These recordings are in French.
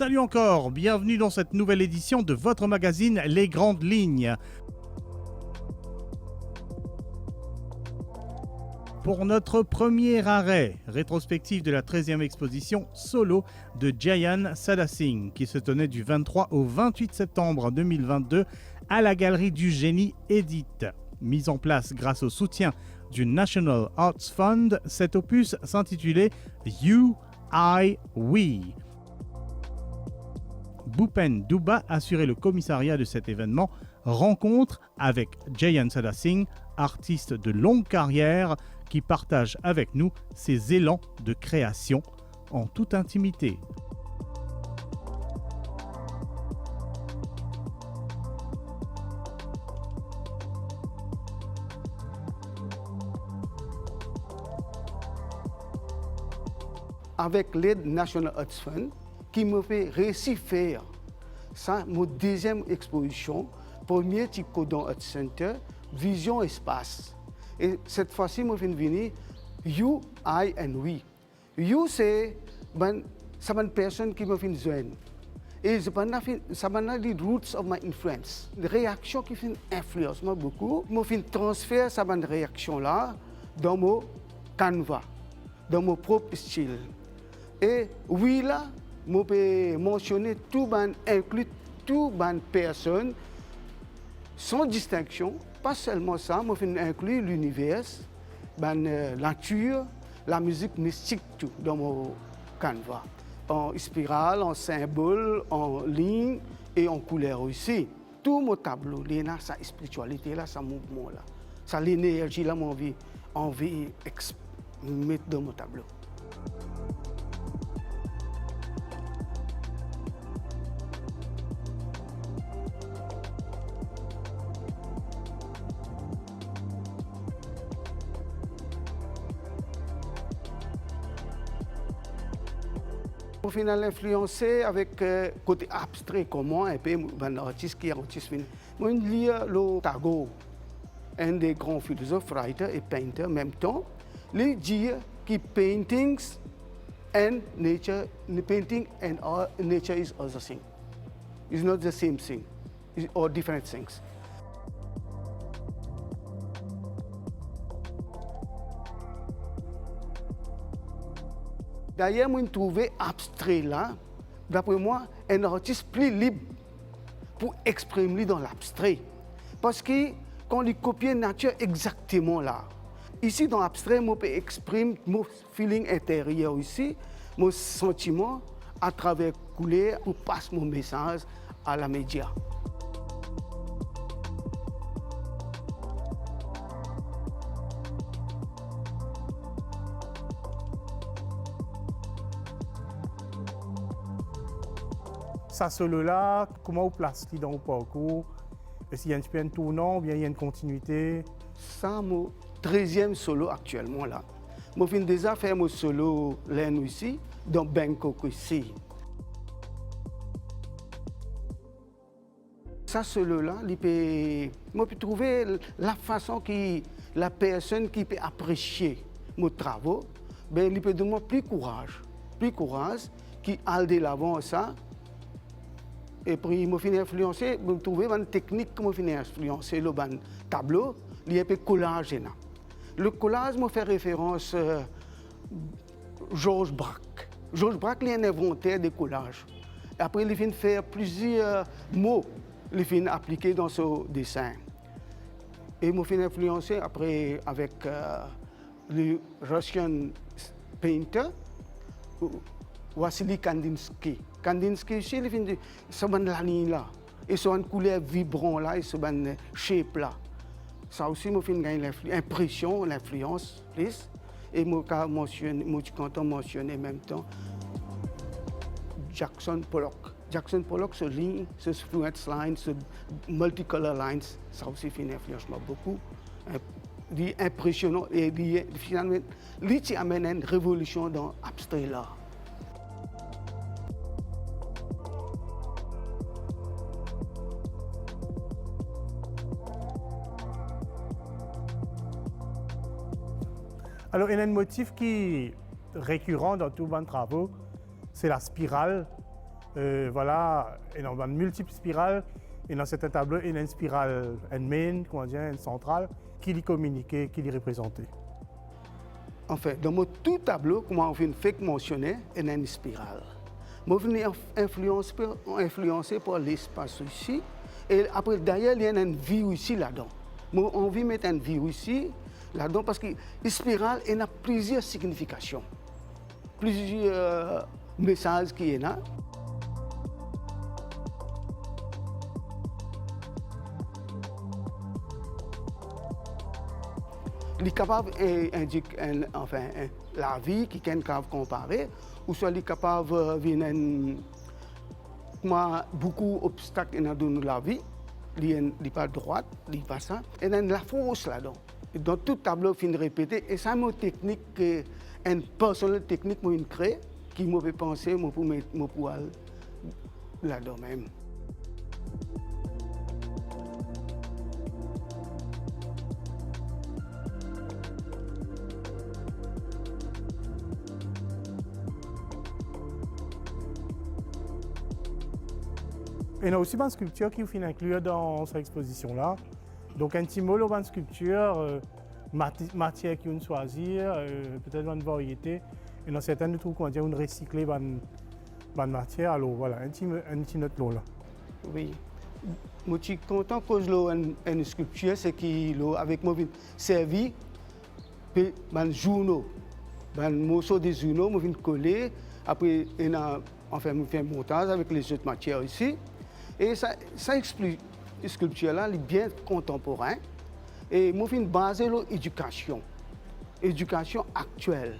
Salut encore, bienvenue dans cette nouvelle édition de votre magazine Les Grandes Lignes. Pour notre premier arrêt, rétrospective de la 13e exposition solo de Jayan Sadasing, qui se tenait du 23 au 28 septembre 2022 à la Galerie du Génie Édite. Mise en place grâce au soutien du National Arts Fund, cet opus s'intitulait You, I, We. Bhupen Dubba assurait le commissariat de cet événement, rencontre avec Jayan Sadasing, artiste de longue carrière qui partage avec nous ses élans de création en toute intimité. Avec l'aide National Arts Fund, qui me fait réussir faire ça, mon deuxième exposition, premier Ticodon Art Center, Vision Espace. Et cette fois-ci, je viens venir You, I and We. You, c'est une personne qui me fait joindre. Et ça m'a les roots of my influence. Les réactions qui font influence moi beaucoup, je fais transfert cette réaction-là dans mon canevas, dans mon propre style. Et oui, là, je peux mentionner inclure toutes les personnes sans distinction. Pas seulement ça, je peux inclure l'univers, la nature, la musique mystique tout dans mon canevas. En spirale, en symbole, en ligne et en couleur aussi. Tout mon tableau, il y a sa spiritualité, là, sa mouvement, là. Ça l'énergie, là, mon envie mettre dans mon tableau. Au final, influencé avec côté abstrait comment un peu un artiste qui est artiste. Moi, je lis le Tago, un des grands philosophes, writer et painter en même temps. Il dit que painting and nature is other thing. It's not the same thing, or different things. D'ailleurs, je trouve abstrait là, d'après moi, un artiste plus libre pour exprimer dans l'abstrait. Parce que quand il copie la nature exactement là, ici dans l'abstrait, je peux exprimer mon feeling intérieur ici, mon sentiment à travers couleur pour passer mon message à la média. Ça solo-là, comment vous placez dans le parcours? Est-ce qu'il y a un tournant ou bien il y a une continuité? Ça, mon 13e solo actuellement là. Je viens déjà faire mon solo là ici, dans Bangkok ici. Ça solo-là, je peux trouver la façon que la personne qui peut apprécier mes travaux, il peut donner plus courage, qui a de l'avant ça. Et puis, je suis influencé, je trouve une technique que je suis influencé, le tableau, il y a un collage. Le collage me fait référence à Georges Braque. Georges Braque est un inventaire de collage. Après, il a fait plusieurs mots, il a appliqué dans ce dessin. Et je suis influencé après avec le Russian painter, Wassily Kandinsky. Kandinsky aussi, il fait ce ligne là, et ce couleur vibrant là, et ce shape là. Ça aussi, me fait une impression, l'influence, plus. Et moi, quand on mentionne en même temps Jackson Pollock. Jackson Pollock, ce ligne, ce fluence line, ce multicolor lines, ça aussi fait une influence beaucoup. Impressionnant et finalement, il amène une révolution dans l'abstrait là. Alors, il y a un motif qui est récurrent dans tous mes travaux, c'est la spirale. Voilà, il y a une multiple spirale. Et dans cet tableau, il y a une spirale, une main, comment dire, une centrale, qui les communiquait, qui les représentait. En fait, dans mon tout tableau, comme on fait mentionner, il y a une spirale. Je suis influencé par l'espace ici. Et après, d'ailleurs, il y a un virus ici là-dedans. J'ai envie de mettre un virus ici là-dedans parce que la spirale, elle a plusieurs significations, plusieurs messages qui sont là. Il est capable d'indiquer la vie qui est capable de comparer, ou soit il est capable de beaucoup d'obstacles dans la vie. Il n'est pas droit, il n'est pas ça. Et il y a la force là-dedans. Dans tout tableau, il faut répéter. Et ça, c'est une technique, une personnelle technique que je crée, qui m'a fait penser pour aller là-dedans même. Et il y a aussi une sculpture qui est inclue dans cette exposition-là. Donc, un petit mot, une sculpture, matière qu'on choisir, peut-être une variété. Et dans certaines, nous trouvons qu'on recycler une matière. Alors, voilà, un petit note là. Oui. Je suis content que j'ai une sculpture, c'est qu'avec moi, servi un journaux. Un morceau de journaux, je viens coller. Après, je fais un montage avec les autres matières ici. Et ça explique, la sculpture-là est bien contemporaine. Et je suis basé sur l'éducation, l'éducation actuelle.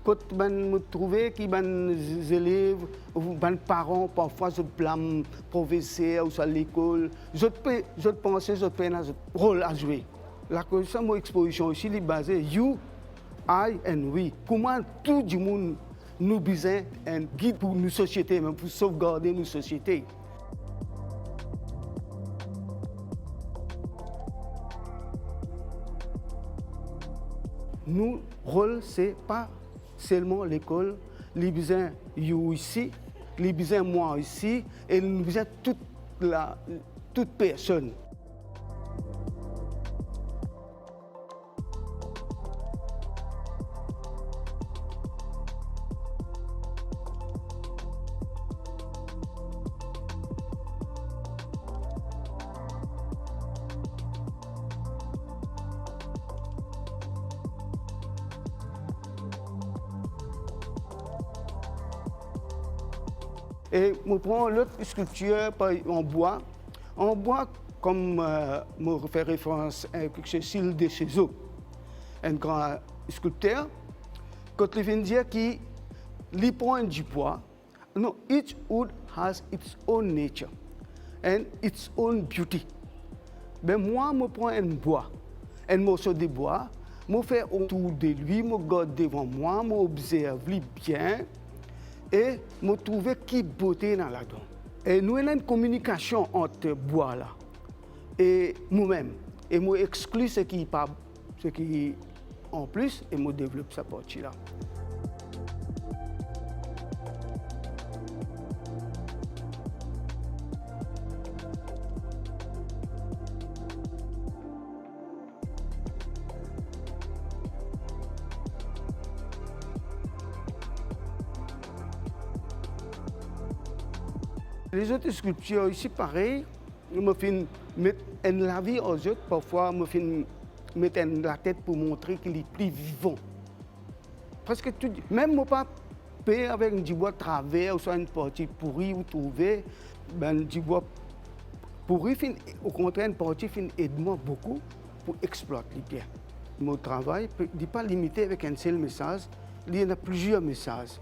Quand je trouve que les élèves, les parents, parfois, je blâme le professeur ou à l'école, je pense que je peux un rôle à jouer. La question de mon exposition ici est basée you, I and we. Comment tout le monde nous besoin un guide pour nos sociétés, même pour sauvegarder nos sociétés. Nous, rôle, ce n'est pas seulement l'école, les besoins you ici, les besoins moi ici, et les besoins toute personne. Et je prends l'autre sculpture en bois. En bois, comme je fais référence à Cécile de Chézeau, un grand sculpteur, quand il vient dire qu'il prend du bois, no, each wood has its own nature and its own beauty. Ben moi, je prends un bois, un morceau de bois, je fais autour de lui, je garde devant moi, je observe bien. Et je trouve qui beauté dans là-dedans. Et nous avons une communication entre bois là et nous-mêmes. Et je exclue ce qui est en plus et je développe cette partie-là. Les autres sculptures ici, pareil, je me fais mettre la vie aux autres. Parfois, je me fais mettre la tête pour montrer qu'il est plus vivant. Parce que même mon pas avec du bois travers ou soit une partie pourrie ou trouvée, du bois pourri, au contraire, une partie aide-moi beaucoup pour exploiter bien. Mon travail n'est pas limité avec un seul message, il y en a plusieurs messages.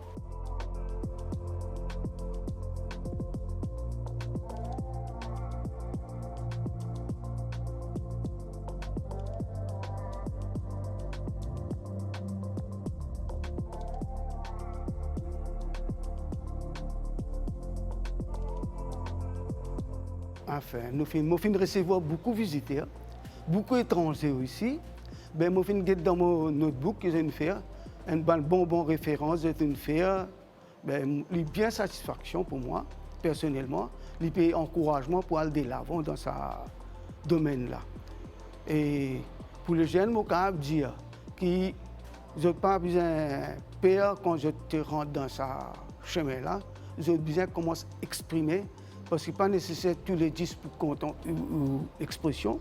Enfin, nous finissons recevoir beaucoup de visiteurs, beaucoup d'étrangers ici. Nous finissons dans mon notebook que j'ai fait, une bonne référence, j'ai fait ben, il bien satisfaction pour moi, personnellement, il paye encouragement pour aller de l'avant dans ce domaine-là. Et pour les jeunes, je peux dire que je n'ai pas besoin de peur quand je te rentre dans ce chemin-là. J'ai besoin de commencer à exprimer, parce qu'il n'est pas nécessaire tous les 10 pour content ou expression.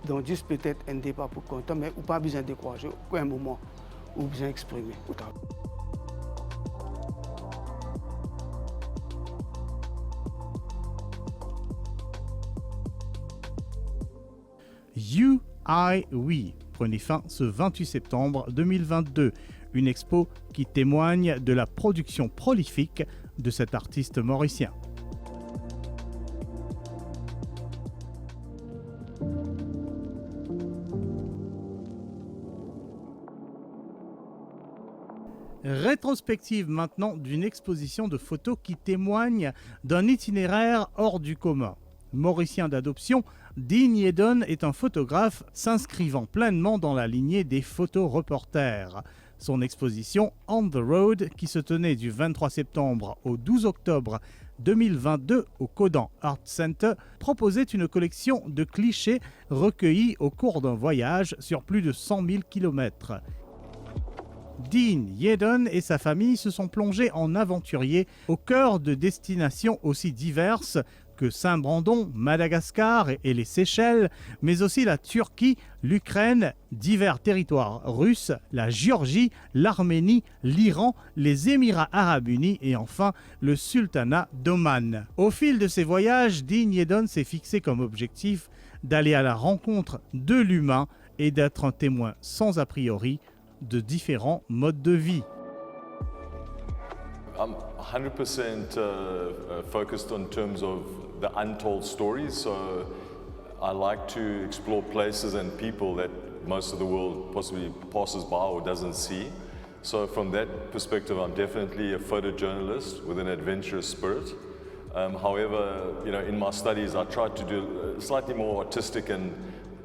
Donc juste peut-être un débat pour content, mais pas besoin de décourager à un moment où besoin d'exprimer. You, I, We prenait fin ce 28 septembre 2022, une expo qui témoigne de la production prolifique de cet artiste mauricien. Rétrospective maintenant d'une exposition de photos qui témoigne d'un itinéraire hors du commun. Mauricien d'adoption, Yeadon est un photographe s'inscrivant pleinement dans la lignée des photoreporters. Son exposition On the Road, qui se tenait du 23 septembre au 12 octobre 2022 au Kodan Art Center, proposait une collection de clichés recueillis au cours d'un voyage sur plus de 100 000 km. Yeadon et sa famille se sont plongés en aventuriers au cœur de destinations aussi diverses que Saint-Brandon, Madagascar et les Seychelles, mais aussi la Turquie, l'Ukraine, divers territoires russes, la Géorgie, l'Arménie, l'Iran, les Émirats arabes unis et enfin le sultanat d'Oman. Au fil de ces voyages, Yeadon s'est fixé comme objectif d'aller à la rencontre de l'humain et d'être un témoin sans a priori de différents modes de vie. I'm 100% focused on terms of the untold stories, so I like to explore places and people that most of the world possibly passes by or doesn't see. So from that perspective, I'm definitely a photojournalist with an adventurous spirit. However, in my studies, I tried to do a slightly more artistic and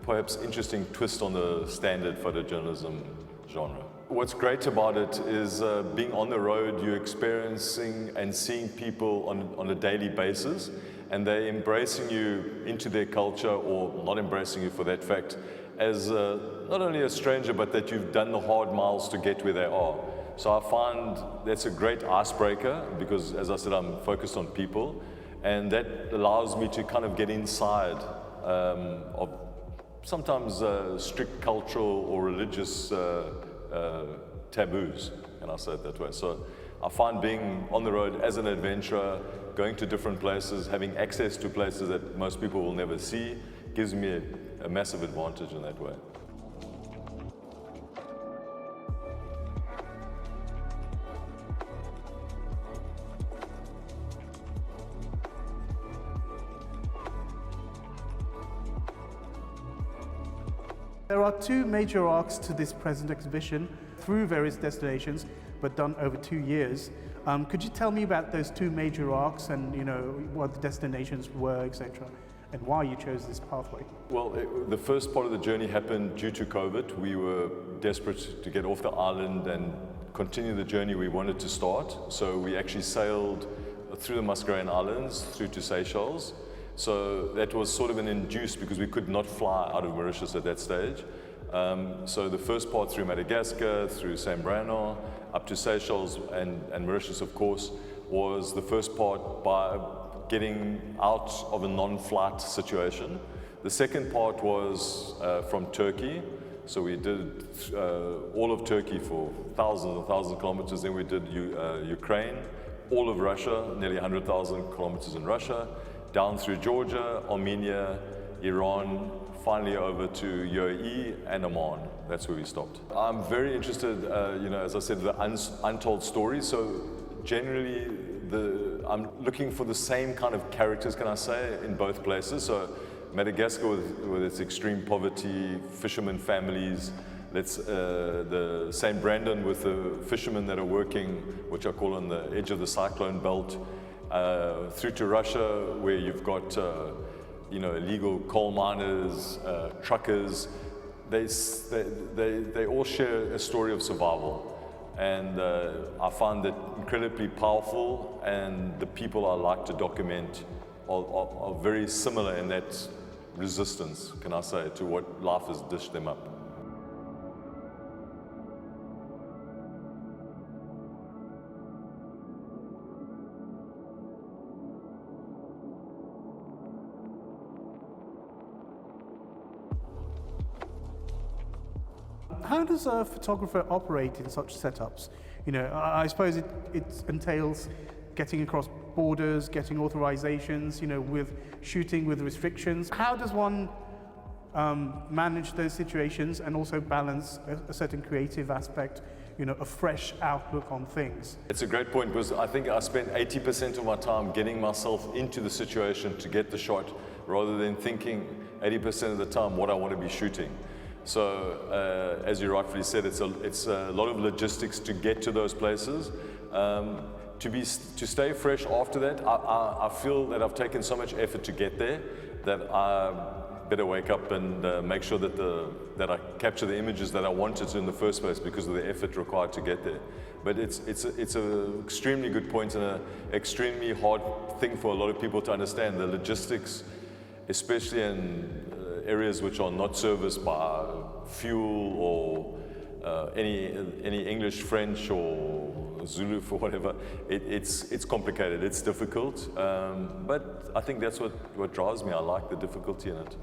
perhaps interesting twist on the standard photojournalism genre. What's great about it is being on the road, you're experiencing and seeing people on a daily basis, and they're embracing you into their culture, or not embracing you for that fact, as not only a stranger, but that you've done the hard miles to get where they are. So I find that's a great icebreaker because, as I said, I'm focused on people, and that allows me to kind of get inside of sometimes strict cultural or religious taboos, and I say it that way. So I find being on the road as an adventurer, going to different places, having access to places that most people will never see, gives me a massive advantage in that way. There are two major arcs to this present exhibition through various destinations, but done over 2 years. Could you tell me about those two major arcs and what the destinations were, etc., and why you chose this pathway? Well, the first part of the journey happened due to COVID. We were desperate to get off the island and continue the journey we wanted to start. So we actually sailed through the Mascarene Islands, through to Seychelles. So that was sort of an induce because we could not fly out of Mauritius at that stage. So the first part through Madagascar, through Saint-Brandon, up to Seychelles and Mauritius, of course, was the first part by getting out of a non-flight situation. The second part was from Turkey. So we did all of Turkey for thousands and thousands of kilometers. Then we did Ukraine, all of Russia, nearly 100,000 kilometers in Russia, down through Georgia, Armenia, Iran, finally over to UAE and Oman. That's where we stopped. I'm very interested, as I said, the untold stories. So generally, I'm looking for the same kind of characters, can I say, in both places. So Madagascar with its extreme poverty, fishermen families. That's the St. Brandon with the fishermen that are working, which I call on the edge of the cyclone belt, through to Russia, where you've got illegal coal miners, truckers. They all share a story of survival, and I find that incredibly powerful, and the people I like to document are very similar in that resistance, can I say, to what life has dished them up. How does a photographer operate in such setups? You know, I suppose it entails getting across borders, getting authorizations, you know, with shooting with restrictions. How does one manage those situations and also balance a certain creative aspect, you know, a fresh outlook on things? It's a great point, because I think I spent 80% of my time getting myself into the situation to get the shot, rather than thinking 80% of the time what I want to be shooting. So, as you rightfully said, it's a lot of logistics to get to those places. To stay fresh after that, I feel that I've taken so much effort to get there that I better wake up and make sure that I capture the images that I wanted to in the first place, because of the effort required to get there. But it's an extremely good point, and an extremely hard thing for a lot of people to understand. The logistics, especially in areas which are not serviced by fuel or any English, French, or Zulu, for whatever. It's complicated, it's difficult, but I think that's what drives me. I like the difficulty in it.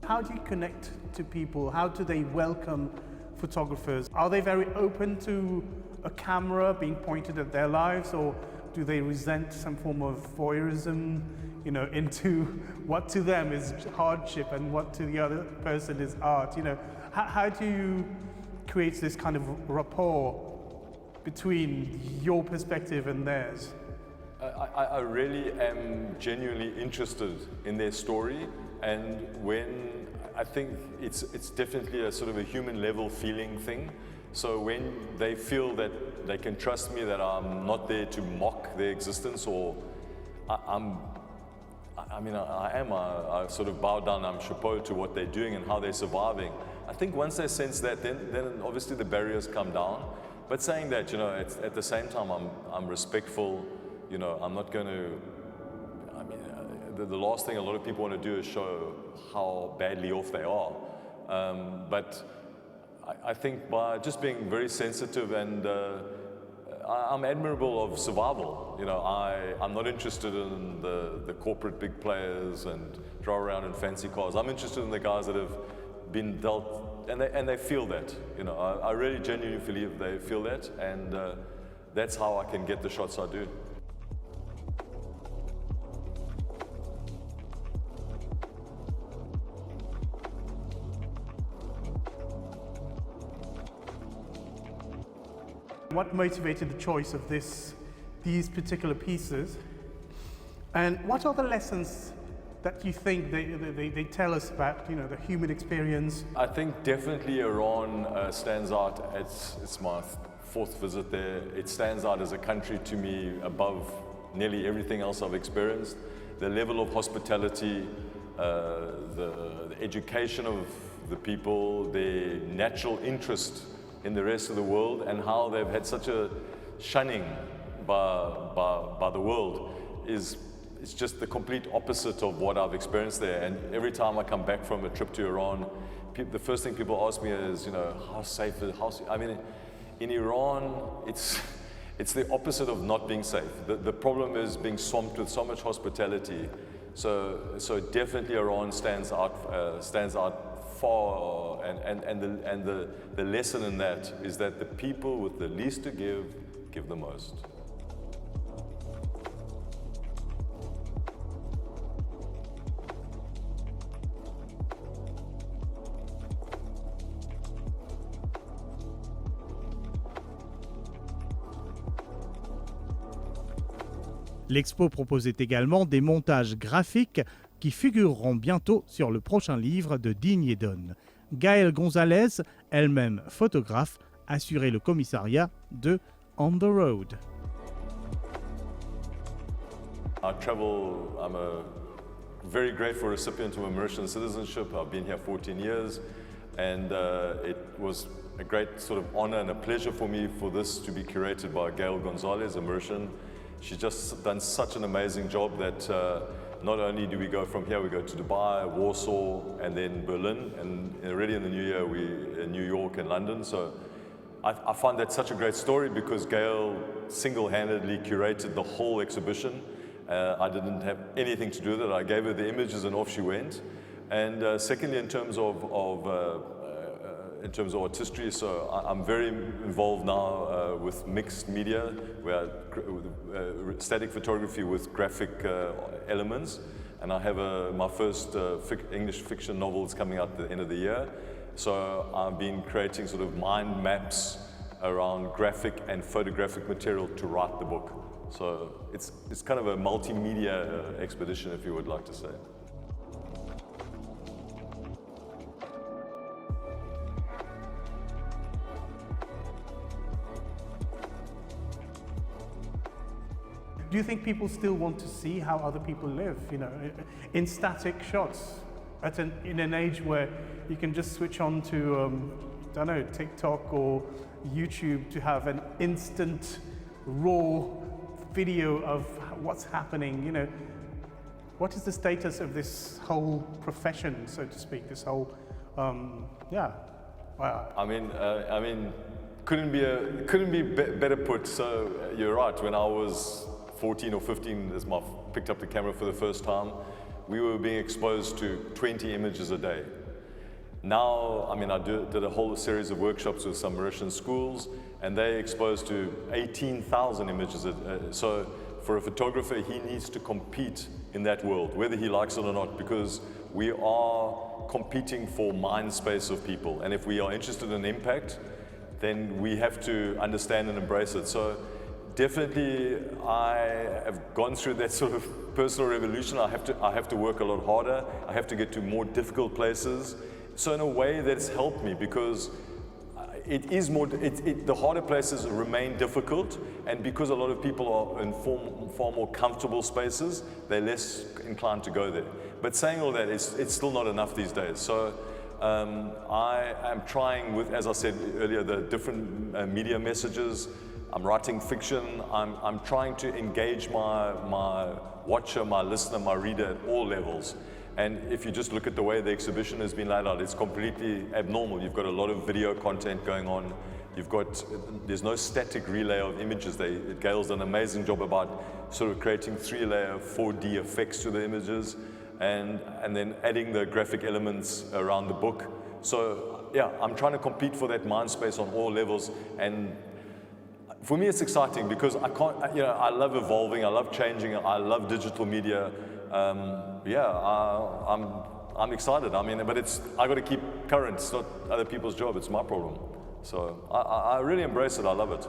How do you connect to people? How do they welcome photographers? Are they very open to a camera being pointed at their lives, or do they resent some form of voyeurism, you know, into what to them is hardship and what to the other person is art? You know, how do you create this kind of rapport between your perspective and theirs? I really am genuinely interested in their story, and when I think it's definitely a sort of a human level feeling thing. So when they feel that they can trust me, that I'm not there to mock their existence, or I sort of bow down, I'm chapeau to what they're doing and how they're surviving. I think once they sense that, then obviously the barriers come down. But saying that, you know, at the same time, I'm respectful. You know, I'm not going to, the last thing a lot of people want to do is show how badly off they are. But I think by just being very sensitive, and I'm admirable of survival. You know, I'm not interested in the corporate big players and drive around in fancy cars. I'm interested in the guys that have been dealt, and they feel that. You know, I really genuinely believe they feel that, and that's how I can get the shots I do. What motivated the choice of these particular pieces, and what are the lessons that you think they tell us about, you know, the human experience? I think definitely Iran stands out. It's my fourth visit there. It stands out as a country to me above nearly everything else I've experienced. The level of hospitality, the education of the people, their natural interest in the rest of the world, and how they've had such a shunning by the world it's just the complete opposite of what I've experienced there. And every time I come back from a trip to Iran, the first thing people ask me is, you know, how safe is it? I mean, in Iran, it's the opposite of not being safe. The problem is being swamped with so much hospitality. So definitely Iran stands out far, and the lesson in that is that the people with the least to give the most. L'expo proposait également des montages graphiques qui figureront bientôt sur le prochain livre de Yeadon. Gaëlle Gonzalez, elle-même photographe, assurer le commissariat de On the Road. I travel, I'm a very grateful recipient of immersion citizenship. I've been here 14 years, and it was a great sort of honor and a pleasure for me for this to be curated by Gail Gonzalez, Immersion. She's just done such an amazing job that not only do we go from here, we go to Dubai, Warsaw, and then Berlin, and already in the new year we in New York and London. So I find that such a great story because Gail single-handedly curated the whole exhibition. I didn't have anything to do with it. I gave her the images and off she went. And secondly, in terms of artistry, so I'm very involved now with mixed media, where static photography with graphic elements. And I have my first English fiction novel is coming out at the end of the year. So I've been creating sort of mind maps around graphic and photographic material to write the book. So it's kind of a multimedia expedition, if you would like to say. Do you think people still want to see how other people live, you know, in static shots, in an age where you can just switch on to, I don't know, TikTok or YouTube to have an instant, raw video of what's happening, you know? What is the status of this whole profession, so to speak, this whole, yeah. I mean, couldn't be better put. So you're right, when I was 14 or 15, as I picked up the camera for the first time, we were being exposed to 20 images a day. Now, I mean, I did a whole series of workshops with some Mauritian schools, and they're exposed to 18,000 images. So for a photographer, he needs to compete in that world, whether he likes it or not, because we are competing for mind space of people. And if we are interested in impact, then we have to understand and embrace it. So definitely, I have gone through that sort of personal revolution. I have to work a lot harder. I have to get to more difficult places. So in a way, that's helped me because it is more. The harder places remain difficult, and because a lot of people are in far more comfortable spaces, they're less inclined to go there. But saying all that, it's still not enough these days. So I am trying with, as I said earlier, the different media messages. I'm writing fiction. I'm trying to engage my watcher, my listener, my reader at all levels. And if you just look at the way the exhibition has been laid out, it's completely abnormal. You've got a lot of video content going on. There's no static relay of images. Gail's done an amazing job about sort of creating 3-layer 4D effects to the images and then adding the graphic elements around the book. So yeah, I'm trying to compete for that mind space on all levels. And for me, it's exciting because I love evolving, I love changing, I love digital media. I'm excited. I mean, but I got to keep current. It's not other people's job. It's my problem. So I really embrace it. I love it.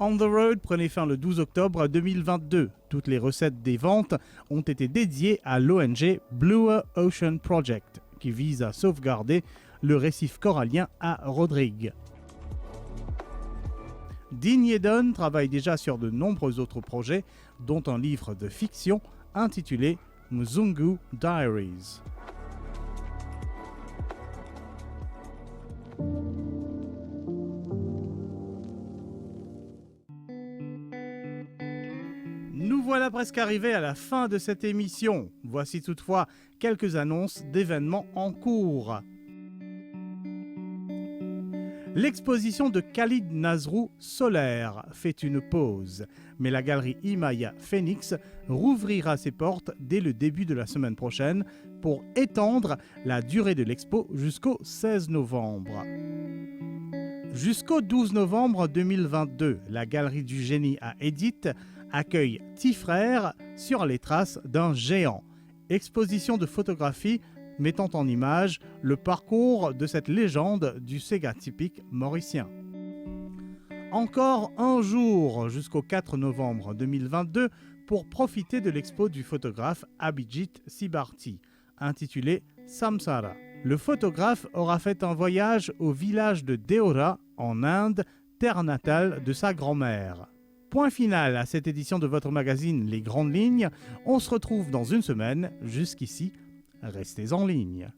On the Road prenait fin le 12 octobre 2022. Toutes les recettes des ventes ont été dédiées à l'ONG Blue Ocean Project, qui vise à sauvegarder le récif corallien à Rodrigue. Yeadon travaille déjà sur de nombreux autres projets, dont un livre de fiction intitulé Mzungu Diaries. Nous voilà presque arrivés à la fin de cette émission. Voici toutefois quelques annonces d'événements en cours. L'exposition de Khalid Nazrou Solaire fait une pause, mais la galerie Imaya Phoenix rouvrira ses portes dès le début de la semaine prochaine pour étendre la durée de l'expo jusqu'au 16 novembre. Jusqu'au 12 novembre 2022, la galerie du génie à Edith accueille Tifrère sur les traces d'un géant. Exposition de photographie mettant en image le parcours de cette légende du Sega typique mauricien. Encore un jour jusqu'au 4 novembre 2022 pour profiter de l'expo du photographe Abhijit Sibarti, intitulé Samsara. Le photographe aura fait un voyage au village de Deora, en Inde, terre natale de sa grand-mère. Point final à cette édition de votre magazine Les Grandes Lignes. On se retrouve dans une semaine. Jusqu'ici, restez en ligne.